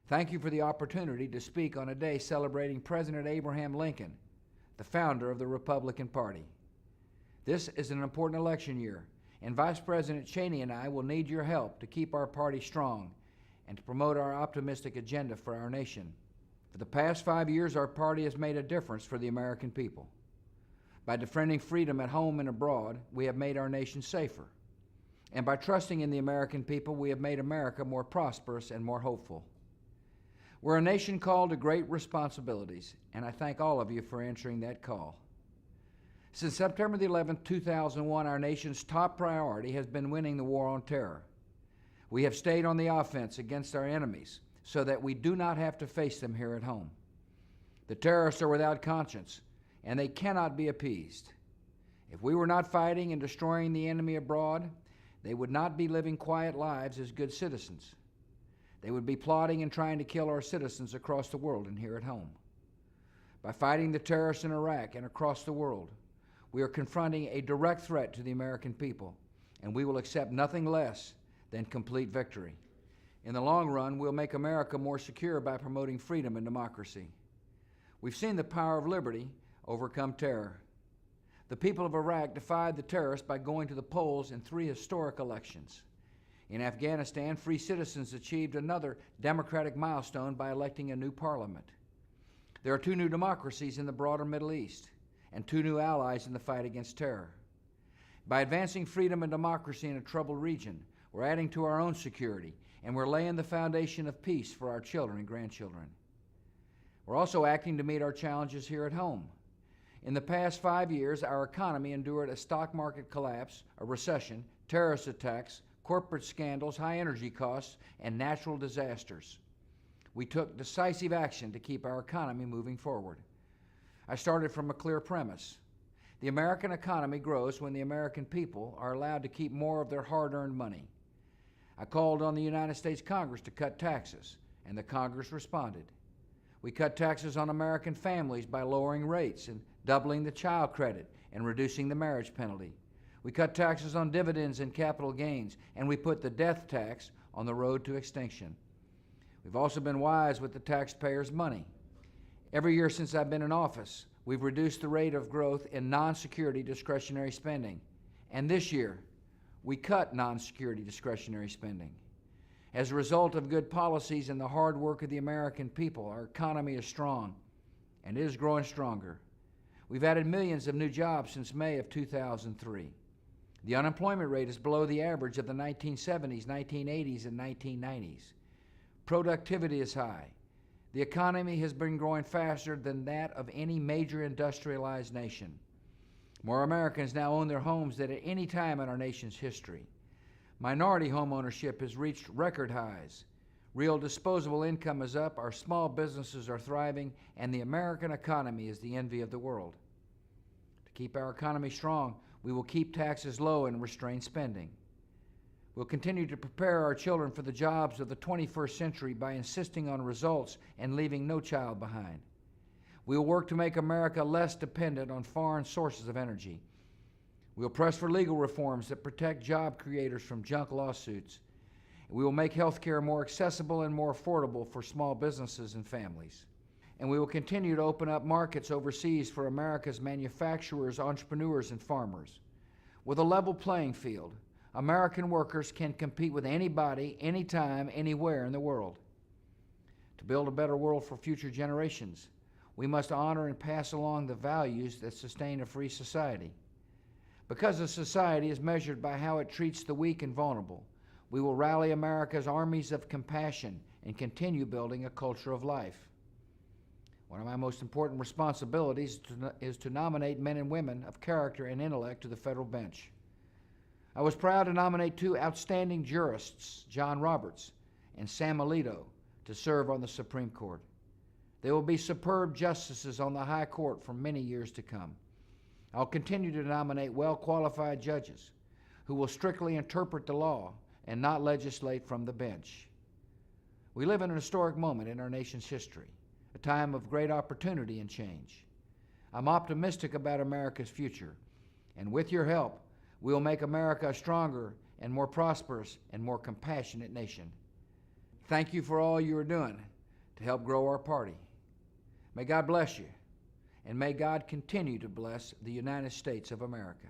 Thank you for the opportunity to speak on a day celebrating President Abraham Lincoln, the founder of the Republican Party. This is an important election year, and Vice President Cheney and I will need your help to keep our party strong and to promote our optimistic agenda for our nation. For the past 5 years, our party has made a difference for the American people. By defending freedom at home and abroad, we have made our nation safer. And by trusting in the American people, we have made America more prosperous and more hopeful. We're a nation called to great responsibilities, and I thank all of you for answering that call. Since September the 11th, 2001, our nation's top priority has been winning the war on terror. We have stayed on the offense against our enemies so that we do not have to face them here at home. The terrorists are without conscience, and they cannot be appeased. If we were not fighting and destroying the enemy abroad, they would not be living quiet lives as good citizens. They would be plotting and trying to kill our citizens across the world and here at home. By fighting the terrorists in Iraq and across the world, we are confronting a direct threat to the American people, and we will accept nothing less than complete victory. In the long run, we'll make America more secure by promoting freedom and democracy. We've seen the power of liberty overcome terror. The people of Iraq defied the terrorists by going to the polls in 3 historic elections. In Afghanistan, free citizens achieved another democratic milestone by electing a new parliament. There are 2 new democracies in the broader Middle East and 2 new allies in the fight against terror. By advancing freedom and democracy in a troubled region, we're adding to our own security, and we're laying the foundation of peace for our children and grandchildren. We're also acting to meet our challenges here at home. In the past 5 years, our economy endured a stock market collapse, a recession, terrorist attacks, corporate scandals, high energy costs, and natural disasters. We took decisive action to keep our economy moving forward. I started from a clear premise. The American economy grows when the American people are allowed to keep more of their hard-earned money. I called on the United States Congress to cut taxes, and the Congress responded. We cut taxes on American families by lowering rates and doubling the child credit and reducing the marriage penalty. We cut taxes on dividends and capital gains, and we put the death tax on the road to extinction. We've also been wise with the taxpayers' money. Every year since I've been in office, we've reduced the rate of growth in non-security discretionary spending. And this year, we cut non-security discretionary spending. As a result of good policies and the hard work of the American people, our economy is strong, and it is growing stronger. We've added millions of new jobs since May of 2003. The unemployment rate is below the average of the 1970s, 1980s, and 1990s. Productivity is high. The economy has been growing faster than that of any major industrialized nation. More Americans now own their homes than at any time in our nation's history. Minority home ownership has reached record highs. Real disposable income is up, our small businesses are thriving, and the American economy is the envy of the world. To keep our economy strong, we will keep taxes low and restrain spending. We'll continue to prepare our children for the jobs of the 21st century by insisting on results and leaving no child behind. We will work to make America less dependent on foreign sources of energy. We'll press for legal reforms that protect job creators from junk lawsuits. We will make health care more accessible and more affordable for small businesses and families. And we will continue to open up markets overseas for America's manufacturers, entrepreneurs, and farmers. With a level playing field, American workers can compete with anybody, anytime, anywhere in the world. To build a better world for future generations, we must honor and pass along the values that sustain a free society. Because a society is measured by how it treats the weak and vulnerable, we will rally America's armies of compassion and continue building a culture of life. One of my most important responsibilities is to nominate men and women of character and intellect to the federal bench. I was proud to nominate 2 outstanding jurists, John Roberts and Sam Alito, to serve on the Supreme Court. They will be superb justices on the High Court for many years to come. I'll continue to nominate well-qualified judges who will strictly interpret the law and not legislate from the bench. We live in an historic moment in our nation's history, a time of great opportunity and change. I'm optimistic about America's future, and with your help, we will make America a stronger and more prosperous and more compassionate nation. Thank you for all you are doing. to help grow our party. May God bless you, and may God continue to bless the United States of America.